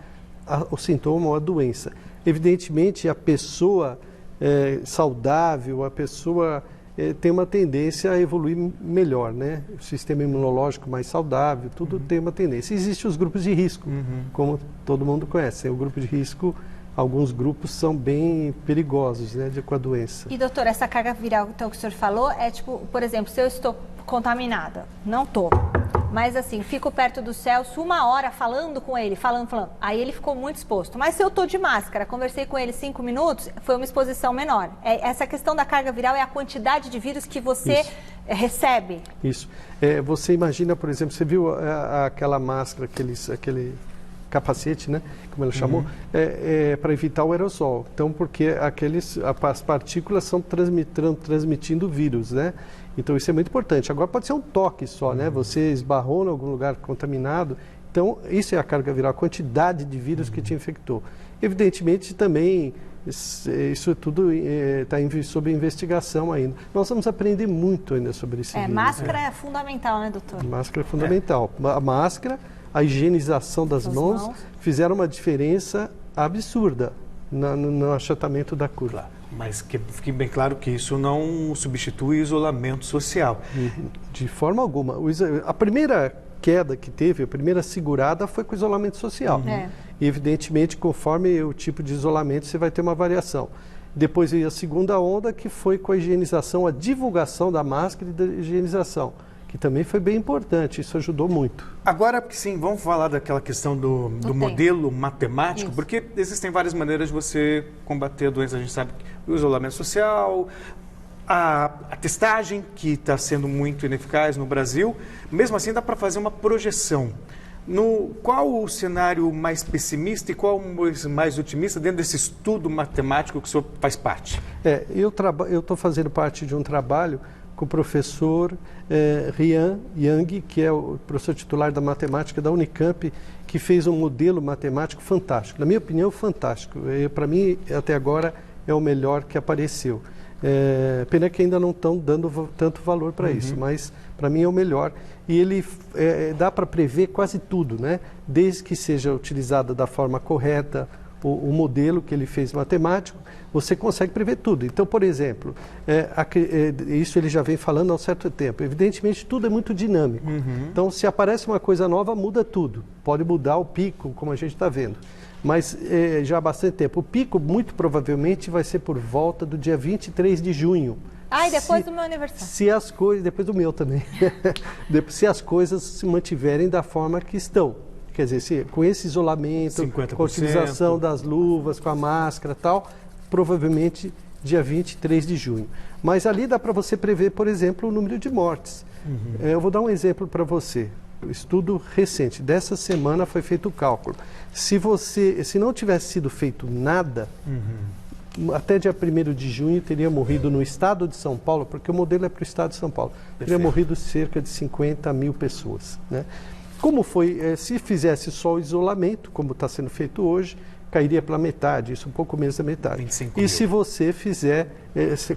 Speaker 22: o sintoma ou a doença. Evidentemente, a pessoa saudável, a pessoa tem uma tendência a evoluir melhor, né? O sistema imunológico mais saudável, tudo tem uma tendência. Existem os grupos de risco, como todo mundo conhece. O grupo de risco, alguns grupos são bem perigosos, né, com a doença.
Speaker 1: E, doutor, essa carga viral então, que o senhor falou é tipo, por exemplo, se eu estou contaminada, não estou, mas assim, fico perto do Celso 1 hora falando com ele, falando, aí ele ficou muito exposto. Mas se eu estou de máscara, conversei com ele 5 minutos, foi uma exposição menor. Essa questão da carga viral é a quantidade de vírus que você recebe.
Speaker 22: Isso. Você imagina, por exemplo, você viu aquela máscara, aquele capacete, né, como ela chamou, para evitar o aerossol. Então, porque as partículas estão transmitindo vírus, né? Então, isso é muito importante. Agora, pode ser um toque só, né? Você esbarrou em algum lugar contaminado. Então, isso é a carga viral, a quantidade de vírus que te infectou. Evidentemente, também, isso tudo está sob investigação ainda. Nós vamos aprender muito ainda sobre esse vírus.
Speaker 1: Máscara é fundamental, né, doutor?
Speaker 22: Máscara é fundamental. A máscara, a higienização das mãos fizeram uma diferença absurda no achatamento da curva.
Speaker 2: Mas que fique bem claro que isso não substitui isolamento social.
Speaker 22: De forma alguma. A primeira queda que teve, a primeira segurada foi com o isolamento social. E, evidentemente, conforme o tipo de isolamento, você vai ter uma variação. Depois veio a segunda onda, que foi com a higienização, a divulgação da máscara e da higienização, que também foi bem importante, isso ajudou muito.
Speaker 2: Agora, sim, vamos falar daquela questão do modelo matemático, porque existem várias maneiras de você combater a doença. A gente sabe que o isolamento social, a testagem, que está sendo muito ineficaz no Brasil, mesmo assim dá para fazer uma projeção. Qual o cenário mais pessimista e qual o mais otimista dentro desse estudo matemático que o senhor faz parte?
Speaker 22: Eu estou fazendo parte de um trabalho com o professor Rian Yang, que é o professor titular da matemática da Unicamp, que fez um modelo matemático fantástico. Na minha opinião, fantástico. Para mim, até agora, é o melhor que apareceu. Pena que ainda não estão dando tanto valor para isso, mas para mim é o melhor. E ele dá para prever quase tudo, né? Desde que seja utilizado da forma correta, o modelo que ele fez matemático, você consegue prever tudo. Então, por exemplo, isso ele já vem falando há um certo tempo. Evidentemente, tudo é muito dinâmico. Então, se aparece uma coisa nova, muda tudo. Pode mudar o pico, como a gente está vendo. Mas já há bastante tempo. O pico, muito provavelmente, vai ser por volta do dia 23 de junho.
Speaker 1: E depois do meu aniversário.
Speaker 22: Se as coisas, depois do meu também. Se as coisas se mantiverem da forma que estão. Quer dizer, com esse isolamento, 50%. Com a utilização das luvas, com a máscara e tal, provavelmente dia 23 de junho. Mas ali dá para você prever, por exemplo, o número de mortes. Eu vou dar um exemplo para você. Um estudo recente, dessa semana foi feito o cálculo. Se não tivesse sido feito nada, até dia 1º de junho teria morrido no estado de São Paulo, porque o modelo é para o estado de São Paulo, teria morrido cerca de 50 mil pessoas, né? Como foi, se fizesse só o isolamento, como está sendo feito hoje, cairia pela metade, isso um pouco menos da metade. 25 mil. Se você fizer,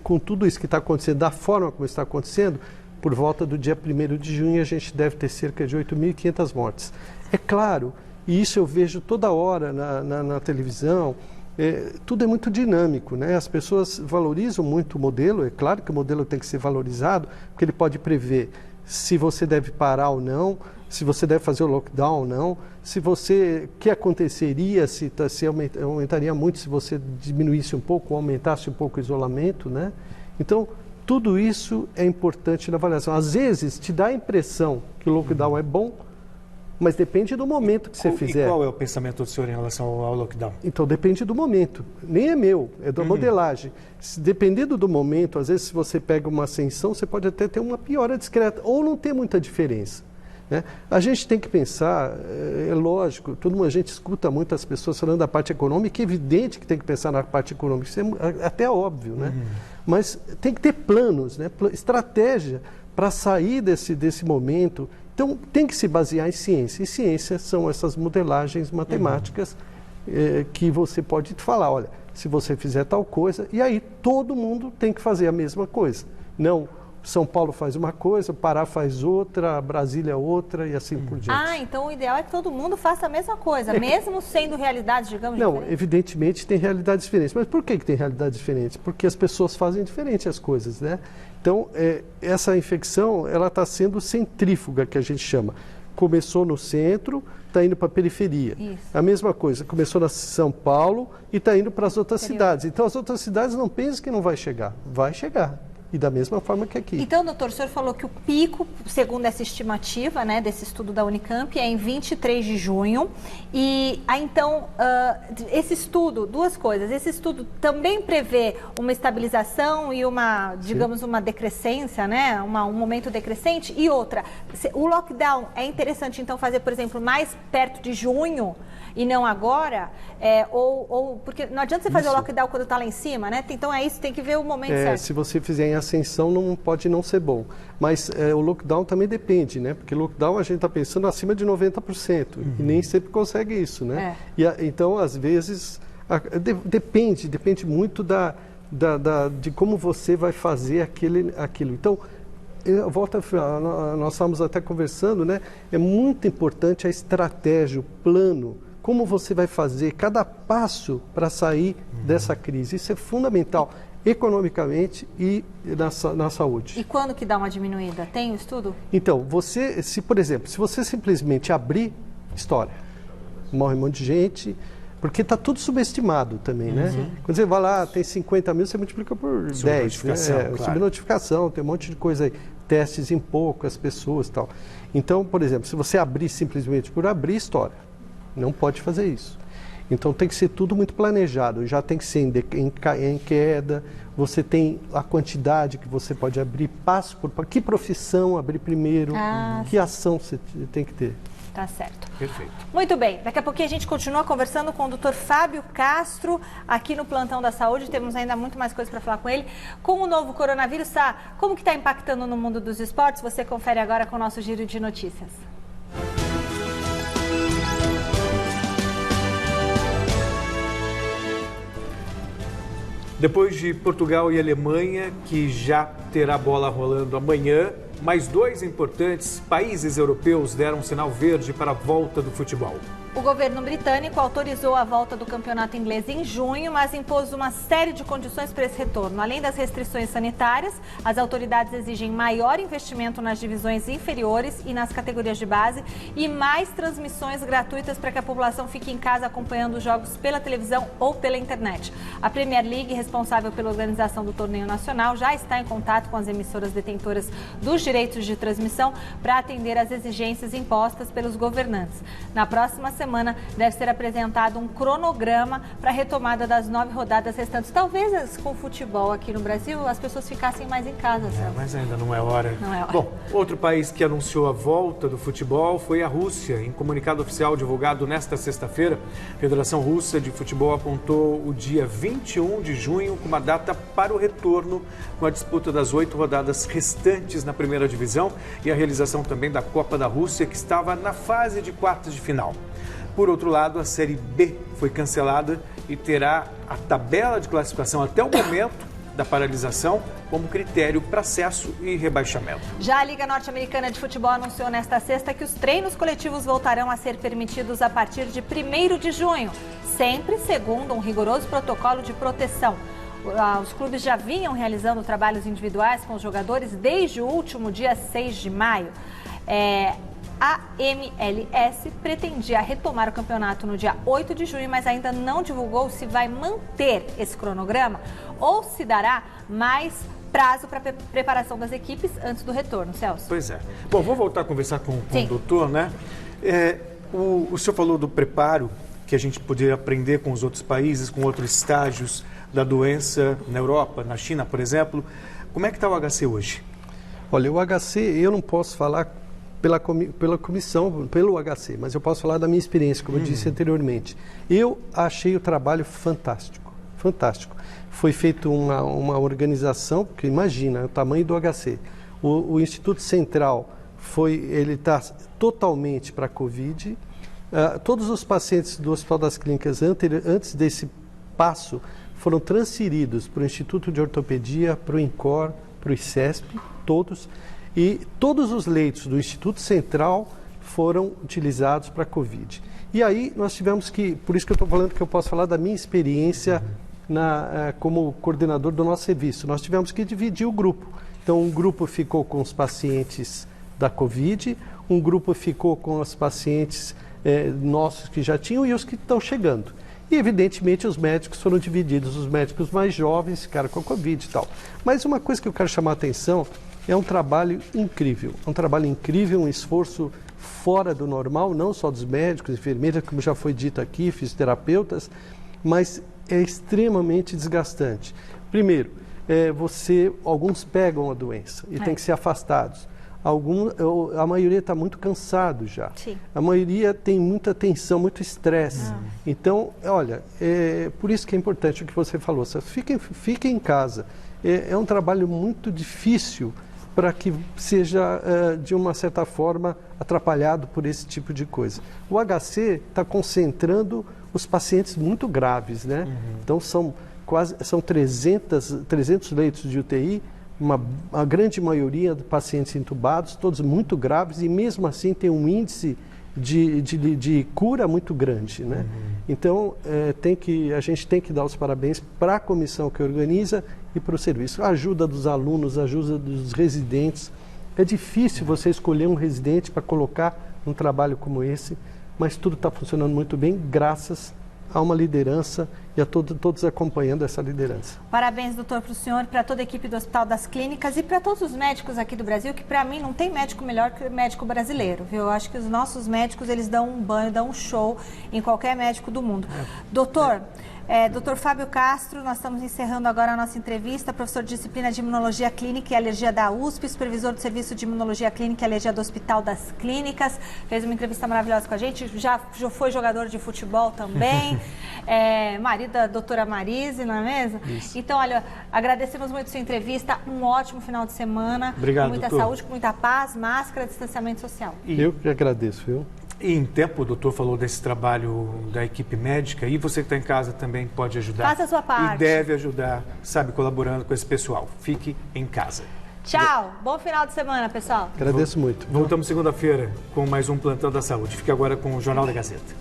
Speaker 22: com tudo isso que está acontecendo, da forma como está acontecendo, por volta do dia 1º de junho, a gente deve ter cerca de 8.500 mortes. É claro, e isso eu vejo toda hora na televisão, tudo é muito dinâmico, né? As pessoas valorizam muito o modelo, é claro que o modelo tem que ser valorizado, porque ele pode prever se você deve parar ou não, se você deve fazer o lockdown ou não, o que aconteceria se aumentaria muito se você diminuísse um pouco ou aumentasse um pouco o isolamento, né? Então, tudo isso é importante na avaliação. Às vezes, te dá a impressão que o lockdown é bom, mas depende do momento que você fizer.
Speaker 2: E qual é o pensamento do senhor em relação ao lockdown?
Speaker 22: Então, depende do momento. Nem é meu, é da modelagem. Dependendo do momento, às vezes, se você pega uma ascensão, você pode até ter uma piora discreta ou não ter muita diferença, né? A gente tem que pensar, é lógico, a gente escuta muitas pessoas falando da parte econômica, é evidente que tem que pensar na parte econômica, isso é até óbvio, né? Mas tem que ter planos, né? Estratégia para sair desse momento. Então, tem que se basear em ciência. E ciência são essas modelagens matemáticas que você pode falar, olha, se você fizer tal coisa, e aí todo mundo tem que fazer a mesma coisa. Não, São Paulo faz uma coisa, o Pará faz outra, Brasília outra e assim por diante.
Speaker 1: Então o ideal é que todo mundo faça a mesma coisa, mesmo sendo realidades, digamos,
Speaker 22: diferentes? Não, evidentemente tem realidades diferentes. Mas por que tem realidades diferentes? Porque as pessoas fazem diferente as coisas, né? Então, essa infecção, ela está sendo centrífuga, que a gente chama. Começou no centro, está indo para a periferia. Isso. A mesma coisa, começou na São Paulo e está indo para as outras cidades. Então, as outras cidades não pensam que não vai chegar. Vai chegar. E da mesma forma que aqui.
Speaker 1: Então, doutor, o senhor falou que o pico, segundo essa estimativa, né, desse estudo da Unicamp, é em 23 de junho. E, então, esse estudo, duas coisas. Esse estudo também prevê uma estabilização e uma, digamos, uma decrescência, né, um momento decrescente. E outra, o lockdown é interessante, então, fazer, por exemplo, mais perto de junho e não agora, porque não adianta você fazer o lockdown quando está lá em cima, né? Então é isso, tem que ver o momento certo.
Speaker 22: Se você fizer em ascensão, não pode não ser bom. Mas o lockdown também depende, né? Porque lockdown a gente está pensando acima de 90%, e nem sempre consegue isso, né? Então, às vezes, depende muito de como você vai fazer aquilo. Então, eu volto a falar, nós estávamos até conversando, né? É muito importante a estratégia, o plano, como você vai fazer cada passo para sair dessa crise. Isso é fundamental, economicamente e na saúde.
Speaker 1: E quando que dá uma diminuída? Tem o estudo?
Speaker 22: Então, por exemplo, se você simplesmente abrir, história, morre um monte de gente, porque está tudo subestimado também, né? Quando você vai lá, tem 50 mil, você multiplica por 10. Né? Claro. Subnotificação, tem um monte de coisa aí, testes em poucas pessoas e tal. Então, por exemplo, se você abrir simplesmente por abrir, história. Não pode fazer isso. Então tem que ser tudo muito planejado, já tem que ser em queda, você tem a quantidade que você pode abrir, passo por passo, que profissão abrir primeiro, que ação você tem que ter.
Speaker 1: Tá certo.
Speaker 2: Perfeito.
Speaker 1: Muito bem, daqui a pouquinho a gente continua conversando com o Dr. Fábio Castro, aqui no Plantão da Saúde, temos ainda muito mais coisas para falar com ele. Com o novo coronavírus, como que está impactando no mundo dos esportes? Você confere agora com o nosso Giro de Notícias.
Speaker 2: Depois de Portugal e Alemanha, que já terá bola rolando amanhã, mais 2 importantes países europeus deram sinal verde para a volta do futebol.
Speaker 1: O governo britânico autorizou a volta do campeonato inglês em junho, mas impôs uma série de condições para esse retorno. Além das restrições sanitárias, as autoridades exigem maior investimento nas divisões inferiores e nas categorias de base e mais transmissões gratuitas para que a população fique em casa acompanhando os jogos pela televisão ou pela internet. A Premier League, responsável pela organização do torneio nacional, já está em contato com as emissoras detentoras dos direitos de transmissão para atender às exigências impostas pelos governantes. Na próxima semana deve ser apresentado um cronograma para a retomada das 9 rodadas restantes. Talvez com o futebol aqui no Brasil as pessoas ficassem mais em casa.
Speaker 2: Mas ainda não é hora.
Speaker 1: Não é hora.
Speaker 2: Bom, outro país que anunciou a volta do futebol foi a Rússia. Em comunicado oficial divulgado nesta sexta-feira, a Federação Russa de Futebol apontou o dia 21 de junho como a data para o retorno com a disputa das 8 rodadas restantes na primeira divisão e a realização também da Copa da Rússia, que estava na fase de quartas de final. Por outro lado, a Série B foi cancelada e terá a tabela de classificação até o momento da paralisação como critério para acesso e rebaixamento.
Speaker 1: Já a Liga Norte-Americana de Futebol anunciou nesta sexta que os treinos coletivos voltarão a ser permitidos a partir de 1º de junho, sempre segundo um rigoroso protocolo de proteção. Os clubes já vinham realizando trabalhos individuais com os jogadores desde o último dia 6 de maio. A MLS pretendia retomar o campeonato no dia 8 de junho, mas ainda não divulgou se vai manter esse cronograma ou se dará mais prazo para a preparação das equipes antes do retorno, Celso.
Speaker 2: Pois é. Bom, vou voltar a conversar com o doutor, né? O senhor falou do preparo que a gente poderia aprender com os outros países, com outros estágios da doença na Europa, na China, por exemplo. Como é que está o HC hoje?
Speaker 22: Olha, o HC, eu não posso falar pela comissão, pelo HC, mas eu posso falar da minha experiência, como eu disse anteriormente. Eu achei o trabalho fantástico, fantástico. Foi feita uma organização, porque imagina o tamanho do HC. O Instituto Central ele está totalmente para a Covid. Todos os pacientes do Hospital das Clínicas, antes desse passo, foram transferidos para o Instituto de Ortopedia, para o INCOR, para o ICESP, todos. E todos os leitos do Instituto Central foram utilizados para a Covid. E aí nós tivemos que, por isso que eu estou falando que eu posso falar da minha experiência como coordenador do nosso serviço. Nós tivemos que dividir o grupo. Então, um grupo ficou com os pacientes da Covid, um grupo ficou com os pacientes nossos que já tinham e os que estão chegando. E, evidentemente, os médicos foram divididos. Os médicos mais jovens ficaram com a Covid e tal. Mas uma coisa que eu quero chamar a atenção é um trabalho incrível. É um trabalho incrível, um esforço fora do normal, não só dos médicos, enfermeiras, como já foi dito aqui, fisioterapeutas, mas é extremamente desgastante. Primeiro, alguns pegam a doença e têm que ser afastados. A maioria está muito cansado já. Sim. A maioria tem muita tensão, muito estresse. Então, olha, por isso que é importante o que você falou. Fiquem em casa. É um trabalho muito difícil para que seja, de uma certa forma, atrapalhado por esse tipo de coisa. O HC está concentrando os pacientes muito graves, né? Então, são 300 leitos de UTI, a grande maioria de pacientes entubados, todos muito graves, e mesmo assim tem um índice de cura muito grande, né? Então, a gente tem que dar os parabéns para a comissão que organiza e para o serviço. A ajuda dos alunos, a ajuda dos residentes. É difícil você escolher um residente para colocar num trabalho como esse, mas tudo está funcionando muito bem, graças a uma liderança e a todos acompanhando essa liderança.
Speaker 1: Parabéns, doutor, para o senhor, para toda a equipe do Hospital das Clínicas e para todos os médicos aqui do Brasil, que para mim não tem médico melhor que o médico brasileiro, viu? Eu acho que os nossos médicos, eles dão um banho, dão um show em qualquer médico do mundo. Doutor, Dr. Fábio Castro, nós estamos encerrando agora a nossa entrevista, professor de disciplina de Imunologia Clínica e Alergia da USP, supervisor do Serviço de Imunologia Clínica e Alergia do Hospital das Clínicas, fez uma entrevista maravilhosa com a gente, já foi jogador de futebol também, marido da doutora Marise, não é mesmo? Isso. Então, olha, agradecemos muito a sua entrevista, um ótimo final de semana.
Speaker 2: Obrigado,
Speaker 1: com muita saúde, com muita paz, máscara, distanciamento social.
Speaker 22: Eu que agradeço, viu?
Speaker 2: Em tempo, o doutor falou desse trabalho da equipe médica e você que está em casa também pode ajudar.
Speaker 1: Faça a sua parte.
Speaker 2: E deve ajudar, sabe, colaborando com esse pessoal. Fique em casa.
Speaker 1: Tchau. Bom final de semana, pessoal.
Speaker 22: Agradeço muito.
Speaker 2: Voltamos segunda-feira com mais um Plantão da Saúde. Fique agora com o Jornal da Gazeta.